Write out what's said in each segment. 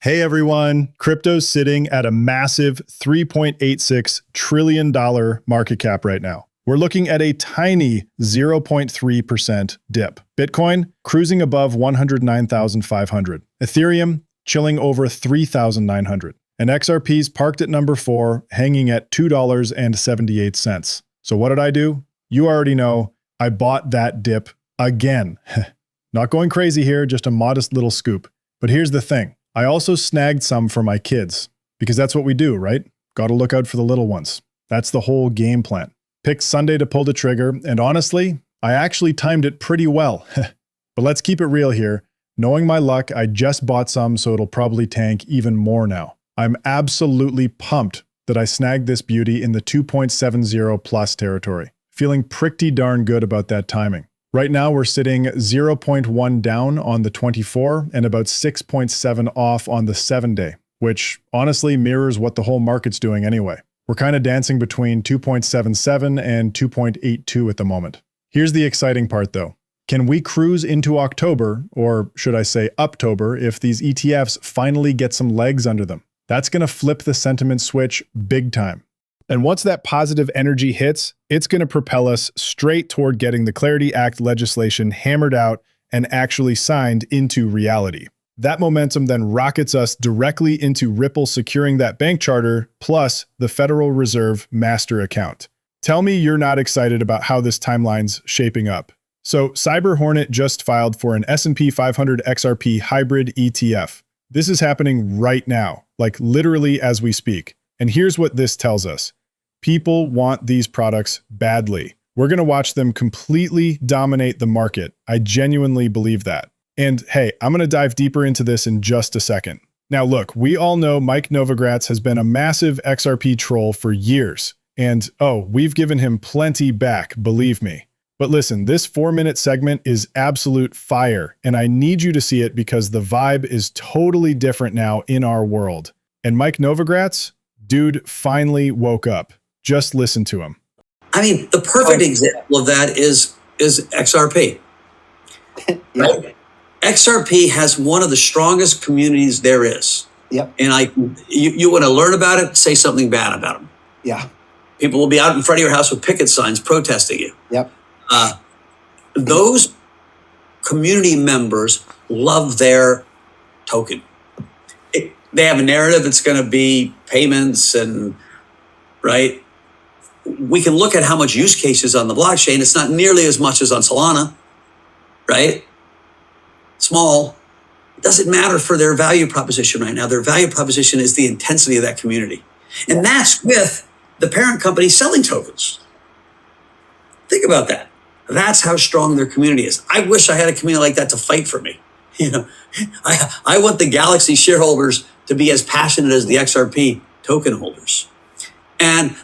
Hey everyone, crypto's sitting at a massive $3.86 trillion market cap right now. We're looking at a tiny 0.3% dip. Bitcoin cruising above 109,500. Ethereum chilling over 3,900. And XRP's parked at number 4, hanging at $2.78. So what did I do? You already know, I bought that dip again. Not going crazy here, just a modest little scoop. But here's the thing. I also snagged some for my kids, because that's what we do, right? Gotta look out for the little ones. That's the whole game plan. Picked Sunday to pull the trigger, and honestly, I actually timed it pretty well. But let's keep it real here. Knowing my luck, I just bought some, so it'll probably tank even more now. I'm absolutely pumped that I snagged this beauty in the 2.70 plus territory. Feeling pretty darn good about that timing. Right now, we're sitting 0.1 down on the 24 and about 6.7 off on the 7-day, which honestly mirrors what the whole market's doing anyway. We're kind of dancing between 2.77 and 2.82 at the moment. Here's the exciting part though. Can we cruise into October, or should I say Uptober, if these ETFs finally get some legs under them? That's going to flip the sentiment switch big time. And once that positive energy hits, it's going to propel us straight toward getting the Clarity Act legislation hammered out and actually signed into reality. That momentum then rockets us directly into Ripple securing that bank charter, plus the Federal Reserve master account. Tell me you're not excited about how this timeline's shaping up. So Cyber Hornet just filed for an S&P 500 XRP hybrid ETF. This is happening right now, like literally as we speak. And here's what this tells us. People want these products badly. We're going to watch them completely dominate the market. I genuinely believe that. And hey, I'm going to dive deeper into this in just a second. Now look, we all know Mike Novogratz has been a massive XRP troll for years. And oh, we've given him plenty back, believe me. But listen, this 4-minute segment is absolute fire, and I need you to see it because the vibe is totally different now in our world. And Mike Novogratz? Dude finally woke up. Just listen to him. I mean, the perfect example of that is XRP. Right? XRP has one of the strongest communities there is. Yep. And you want to learn about it, say something bad about them. Yeah. People will be out in front of your house with picket signs protesting you. Yep. Those community members love their token. They have a narrative that's going to be payments and, right? We can look at how much use cases on the blockchain. It's not nearly as much as on Solana, right? Small. It doesn't matter for their value proposition right now. Their value proposition is the intensity of that community. And that's with the parent company selling tokens. Think about that. That's how strong their community is. I wish I had a community like that to fight for me. You know, I want the Galaxy shareholders to be as passionate as the XRP token holders. And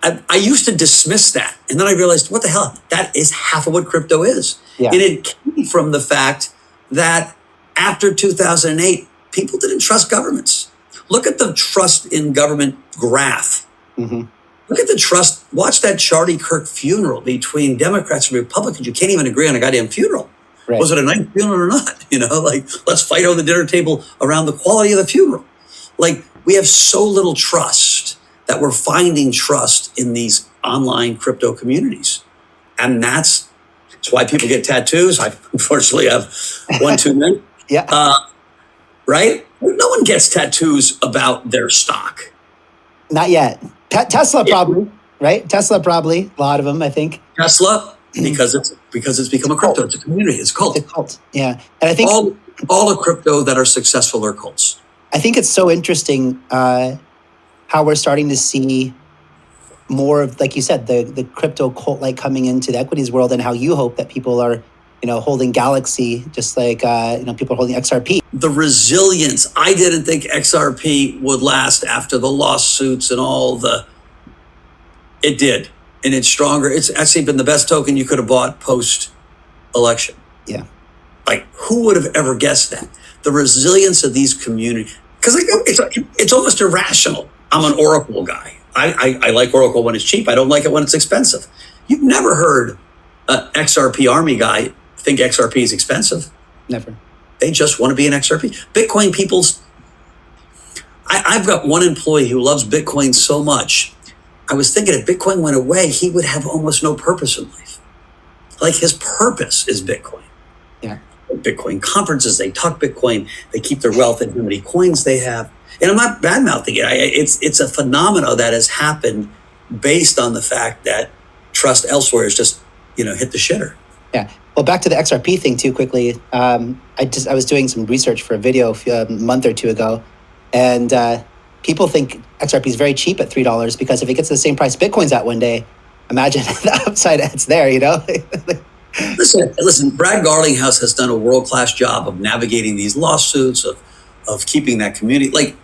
I used to dismiss that. And then I realized, what the hell? That is half of what crypto is. Yeah. And it came from the fact that after 2008, people didn't trust governments. Look at the trust in government graph. Mm-hmm. Look at the trust. Watch that Charlie Kirk funeral between Democrats and Republicans. You can't even agree on a goddamn funeral. Right. Was it a nice funeral or not? You know, like, let's fight over the dinner table around the quality of the funeral. Like, we have so little trust that we're finding trust in these online crypto communities. And that's why people get tattoos. I unfortunately have one too many. Yeah. Right? No one gets tattoos about their stock. Not yet. Tesla probably, right? Tesla probably, a lot of them, I think. Tesla, because it's become a crypto. It's a community. It's a cult. It's a cult. Yeah. And I think all the crypto that are successful are cults. I think it's so interesting how we're starting to see more of, like you said, the crypto cult like coming into the equities world, and how you hope that people are, holding Galaxy, just like people are holding XRP. The resilience. I didn't think XRP would last after the lawsuits and all it did. And it's stronger. It's actually been the best token you could have bought post-election. Yeah. Like, who would have ever guessed that? The resilience of these communities. Because it's almost irrational. I'm an Oracle guy. I like Oracle when it's cheap. I don't like it when it's expensive. You've never heard an XRP army guy think XRP is expensive. Never. They just want to be an XRP. Bitcoin people I've got one employee who loves Bitcoin so much. I was thinking if Bitcoin went away, he would have almost no purpose in life. Like his purpose is Bitcoin. Yeah. Bitcoin conferences, they talk Bitcoin, they keep their wealth in how many coins they have. And I'm not bad mouthing it. It's a phenomena that has happened based on the fact that trust elsewhere has just, hit the shitter. Yeah. Well, back to the XRP thing too quickly. I was doing some research for a video a month or two ago, and people think XRP is very cheap at $3 because if it gets to the same price Bitcoin's at one day, imagine the upside it's there, Listen, Brad Garlinghouse has done a world-class job of navigating these lawsuits, of keeping that community. Like,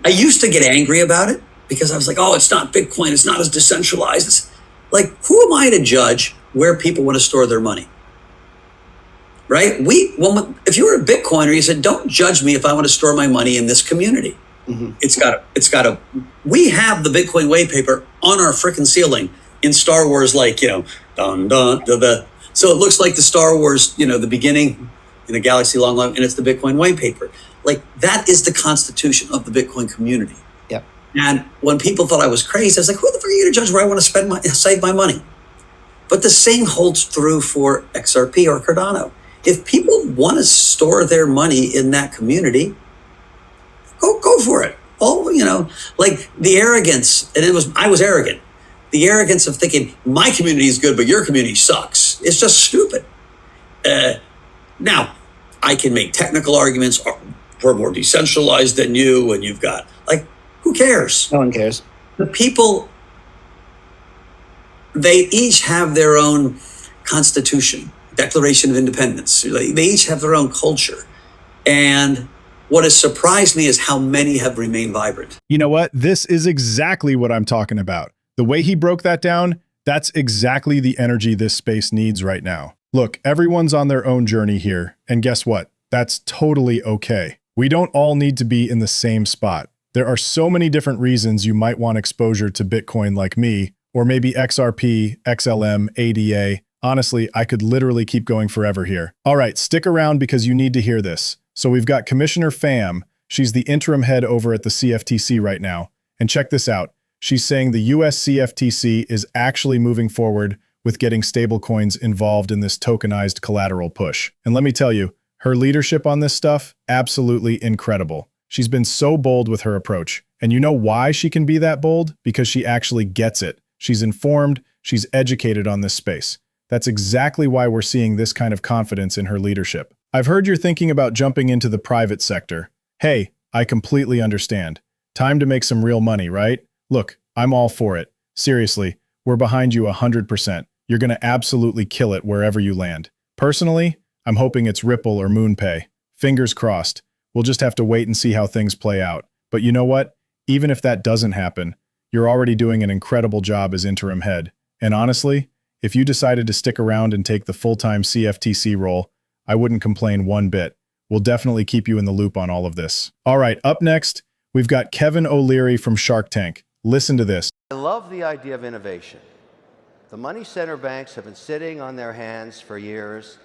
I used to get angry about it because I was like, oh, it's not Bitcoin, it's not as decentralized. It's like, who am I to judge where people want to store their money? Right? If you were a Bitcoiner, you said, don't judge me if I want to store my money in this community. Mm-hmm. We have the Bitcoin white paper on our freaking ceiling in Star Wars, like, dun, dun, dun. So it looks like the Star Wars, the beginning in a galaxy long, long, and it's the Bitcoin white paper. Like, that is the constitution of the Bitcoin community. Yep. And when people thought I was crazy, I was like, who the fuck are you to judge where I want to save my money? But the same holds true for XRP or Cardano. If people want to store their money in that community, go for it. Like the arrogance, and I was arrogant. The arrogance of thinking my community is good, but your community sucks. It's just stupid. Now, I can make technical arguments. We're more decentralized than you, and you've got, like, who cares? No one cares. The people, they each have their own constitution, Declaration of Independence. They each have their own culture. And what has surprised me is how many have remained vibrant. You know what? This is exactly what I'm talking about. The way he broke that down, that's exactly the energy this space needs right now. Look, everyone's on their own journey here. And guess what? That's totally okay. We don't all need to be in the same spot. There are so many different reasons you might want exposure to Bitcoin like me, or maybe XRP, XLM, ADA. Honestly, I could literally keep going forever here. All right, stick around because you need to hear this. So we've got Commissioner Pham. She's the interim head over at the CFTC right now. And check this out. She's saying the US CFTC is actually moving forward with getting stablecoins involved in this tokenized collateral push. And let me tell you, her leadership on this stuff, absolutely incredible. She's been so bold with her approach. And you know why she can be that bold? Because she actually gets it. She's informed, she's educated on this space. That's exactly why we're seeing this kind of confidence in her leadership. I've heard you're thinking about jumping into the private sector. Hey, I completely understand. Time to make some real money, right? Look, I'm all for it. Seriously, we're behind you 100%. You're going to absolutely kill it wherever you land. Personally, I'm hoping it's Ripple or MoonPay. Fingers crossed. We'll just have to wait and see how things play out. But you know what? Even if that doesn't happen, you're already doing an incredible job as interim head. And honestly, if you decided to stick around and take the full-time CFTC role, I wouldn't complain one bit. We'll definitely keep you in the loop on all of this. All right, up next, we've got Kevin O'Leary from Shark Tank. Listen to this. I love the idea of innovation. The money center banks have been sitting on their hands for years,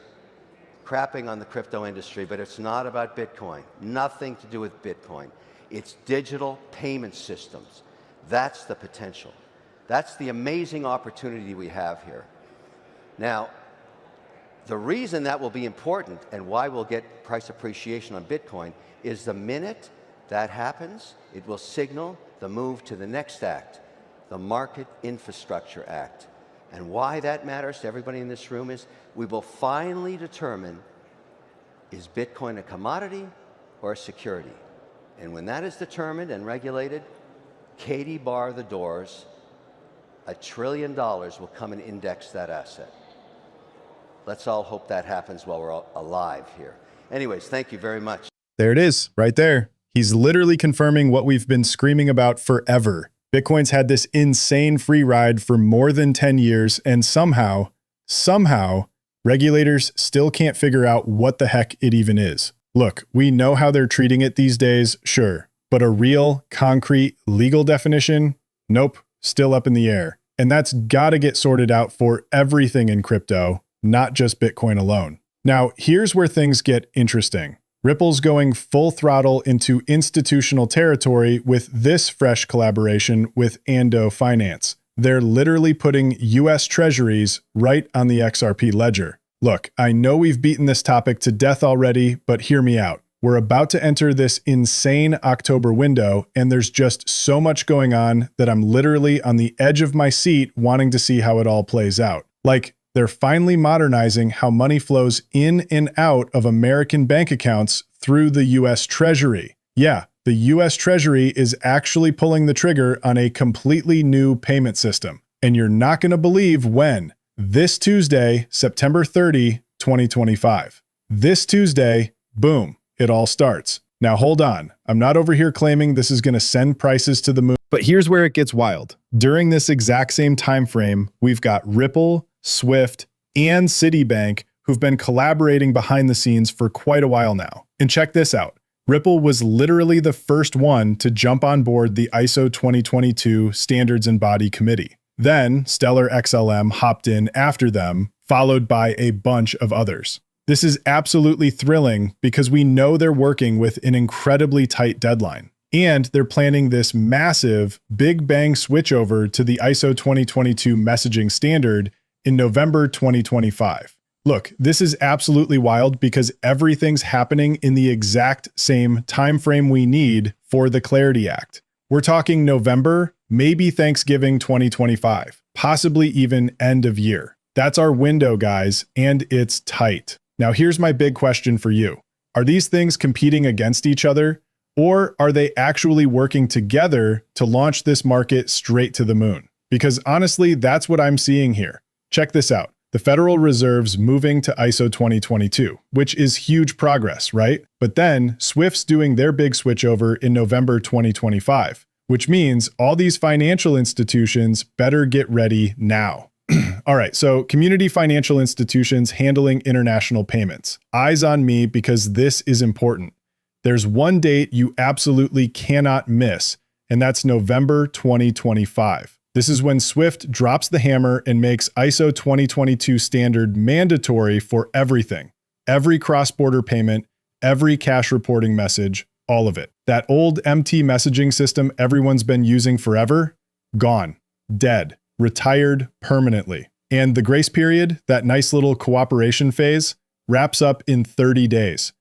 crapping on the crypto industry, but it's not about Bitcoin. Nothing to do with Bitcoin. It's digital payment systems. That's the potential. That's the amazing opportunity we have here. Now, the reason that will be important and why we'll get price appreciation on Bitcoin is the minute that happens, it will signal the move to the next act, the Market Infrastructure Act. And why that matters to everybody in this room is we will finally determine, is Bitcoin a commodity or a security? And when that is determined and regulated, Katie bar the doors, $1 trillion will come and index that asset. Let's all hope that happens while we're all alive here. Anyways, thank you very much. There it is, right there. He's literally confirming what we've been screaming about forever. Bitcoin's had this insane free ride for more than 10 years, and somehow, regulators still can't figure out what the heck it even is. Look, we know how they're treating it these days, sure, but a real, concrete, legal definition? Nope, still up in the air. And that's gotta get sorted out for everything in crypto, not just Bitcoin alone. Now, here's where things get interesting. Ripple's going full throttle into institutional territory with this fresh collaboration with Ando Finance. They're literally putting US Treasuries right on the XRP ledger. Look, I know we've beaten this topic to death already, but hear me out. We're about to enter this insane October window, and there's just so much going on that I'm literally on the edge of my seat wanting to see how it all plays out. Like, they're finally modernizing how money flows in and out of American bank accounts through the US Treasury. Yeah, the US Treasury is actually pulling the trigger on a completely new payment system. And you're not going to believe when. This Tuesday, September 30, 2025. This Tuesday, boom, it all starts. Now hold on, I'm not over here claiming this is going to send prices to the moon. But here's where it gets wild. During this exact same time frame, we've got Ripple, Swift, and Citibank who've been collaborating behind the scenes for quite a while now. And check this out. Ripple was literally the first one to jump on board the ISO 2022 Standards and Body Committee. Then Stellar XLM hopped in after them, followed by a bunch of others. This is absolutely thrilling because we know they're working with an incredibly tight deadline. And they're planning this massive Big Bang switchover to the ISO 2022 messaging standard in November 2025. Look, this is absolutely wild because everything's happening in the exact same time frame we need for the Clarity Act. We're talking November, maybe Thanksgiving 2025, possibly even end of year. That's our window, guys, and it's tight. Now here's my big question for you. Are these things competing against each other, or are they actually working together to launch this market straight to the moon? Because honestly, that's what I'm seeing here. Check this out. The Federal Reserve's moving to ISO 2022, which is huge progress, right? But then Swift's doing their big switchover in November 2025, which means all these financial institutions better get ready now. All right, so community financial institutions handling international payments. Eyes on me because this is important. There's one date you absolutely cannot miss, and that's November 2025. This is when Swift drops the hammer and makes ISO 2022 standard mandatory for everything. Every cross-border payment, every cash reporting message, all of it. That old MT messaging system everyone's been using forever, gone, dead, retired permanently. And the grace period, that nice little cooperation phase, wraps up in 30 days.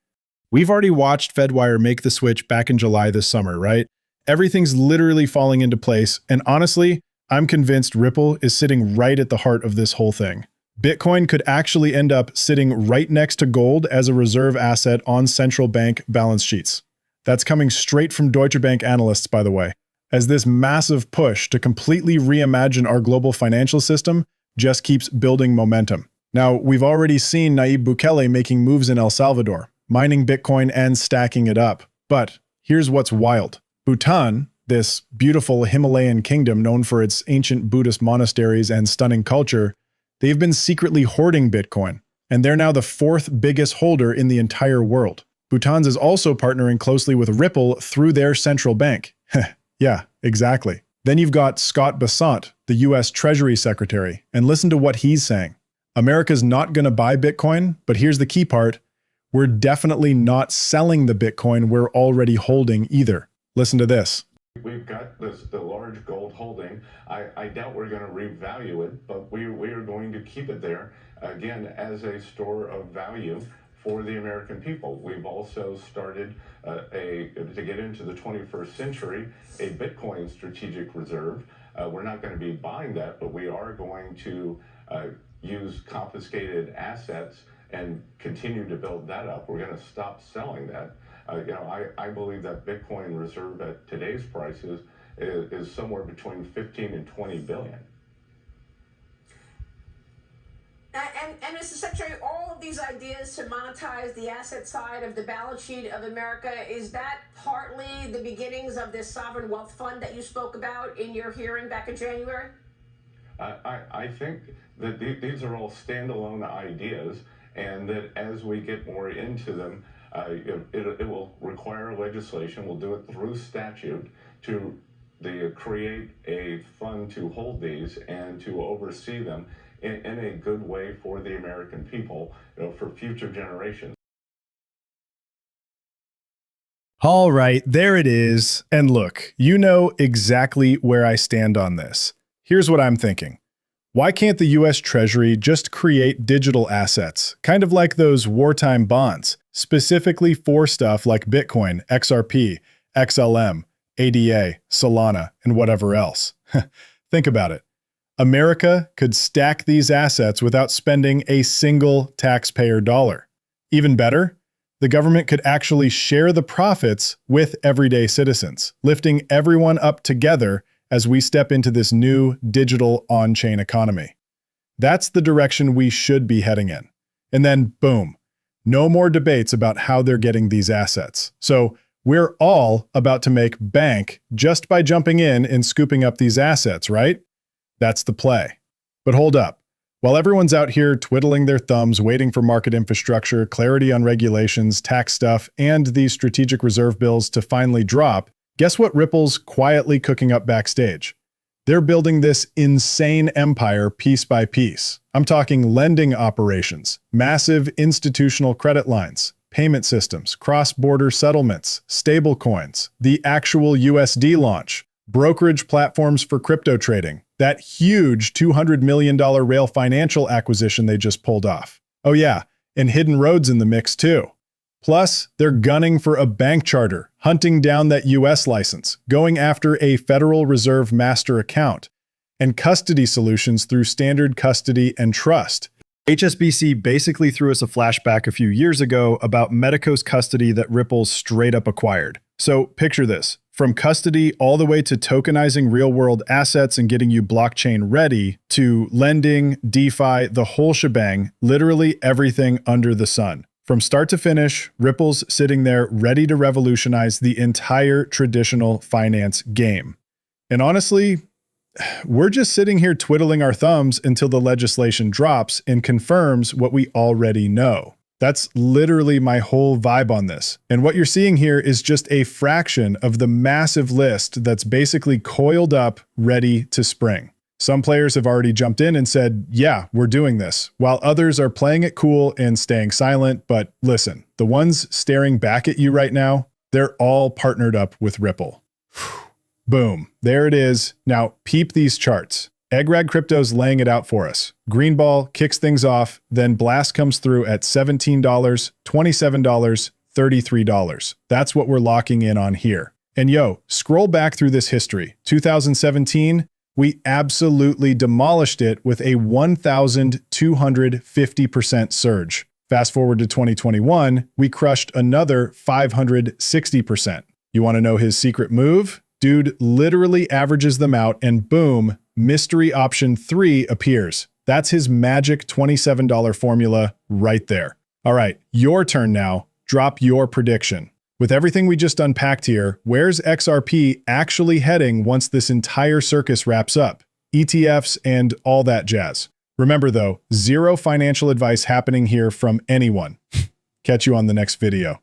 We've already watched Fedwire make the switch back in July this summer, right? Everything's literally falling into place, and honestly, I'm convinced Ripple is sitting right at the heart of this whole thing. Bitcoin could actually end up sitting right next to gold as a reserve asset on central bank balance sheets. That's coming straight from Deutsche Bank analysts, by the way, as this massive push to completely reimagine our global financial system just keeps building momentum. Now, we've already seen Nayib Bukele making moves in El Salvador, mining Bitcoin and stacking it up. But here's what's wild. Bhutan, this beautiful Himalayan kingdom known for its ancient Buddhist monasteries and stunning culture, they've been secretly hoarding Bitcoin, and they're now the fourth biggest holder in the entire world. Bhutan's is also partnering closely with Ripple through their central bank. Yeah, exactly. Then you've got Scott Bessent, the US Treasury Secretary, and listen to what he's saying. America's not going to buy Bitcoin, but here's the key part. We're definitely not selling the Bitcoin we're already holding either. Listen to this. We've got the large gold holding. I doubt we're going to revalue it, but we are going to keep it there, again, as a store of value for the American people. We've also started to get into the 21st century, a Bitcoin strategic reserve. We're not going to be buying that, but we are going to use confiscated assets and continue to build that up. We're going to stop selling that. I believe that Bitcoin reserve at today's prices is somewhere between 15 and 20 billion. And Mr. Secretary, all of these ideas to monetize the asset side of the balance sheet of America, is that partly the beginnings of this sovereign wealth fund that you spoke about in your hearing back in January? I think that these are all standalone ideas, and that as we get more into them, it will require legislation. We'll do it through statute to create a fund to hold these and to oversee them in a good way for the American people, for future generations. All right, there it is. And look, you know exactly where I stand on this. Here's what I'm thinking. Why can't the US Treasury just create digital assets, kind of like those wartime bonds, specifically for stuff like Bitcoin, XRP, XLM, ADA, Solana, and whatever else? Think about it. America could stack these assets without spending a single taxpayer dollar. Even better, the government could actually share the profits with everyday citizens, lifting everyone up together as we step into this new digital on-chain economy. That's the direction we should be heading in. And then, boom, no more debates about how they're getting these assets. So we're all about to make bank just by jumping in and scooping up these assets, right? That's the play. But hold up. While everyone's out here twiddling their thumbs, waiting for market infrastructure, clarity on regulations, tax stuff, and these strategic reserve bills to finally drop, guess what Ripple's quietly cooking up backstage? They're building this insane empire piece by piece. I'm talking lending operations, massive institutional credit lines, payment systems, cross-border settlements, stablecoins, the actual USD launch, brokerage platforms for crypto trading, that huge $200 million Rail Financial acquisition they just pulled off. Oh yeah, and Hidden Road's in the mix too. Plus, they're gunning for a bank charter, hunting down that US license, going after a Federal Reserve master account, and custody solutions through standard custody and trust. HSBC basically threw us a flashback a few years ago about Medico's custody that Ripple straight up acquired. So picture this. From custody all the way to tokenizing real-world assets and getting you blockchain ready, to lending, DeFi, the whole shebang, literally everything under the sun. From start to finish, Ripple's sitting there ready to revolutionize the entire traditional finance game. And honestly, we're just sitting here twiddling our thumbs until the legislation drops and confirms what we already know. That's literally my whole vibe on this. And what you're seeing here is just a fraction of the massive list that's basically coiled up, ready to spring. Some players have already jumped in and said, yeah, we're doing this, while others are playing it cool and staying silent. But listen, the ones staring back at you right now, they're all partnered up with Ripple. Boom, there it is. Now peep these charts. Eggrag Crypto's laying it out for us. Greenball kicks things off, then Blast comes through at $17, $27, $33. That's what we're locking in on here. And yo, scroll back through this history. 2017, we absolutely demolished it with a 1,250% surge. Fast forward to 2021, we crushed another 560%. You want to know his secret move? Dude literally averages them out and boom, mystery option 3 appears. That's his magic $27 formula right there. All right, your turn now. Drop your prediction. With everything we just unpacked here, where's XRP actually heading once this entire circus wraps up? ETFs and all that jazz. Remember though, zero financial advice happening here from anyone. Catch you on the next video.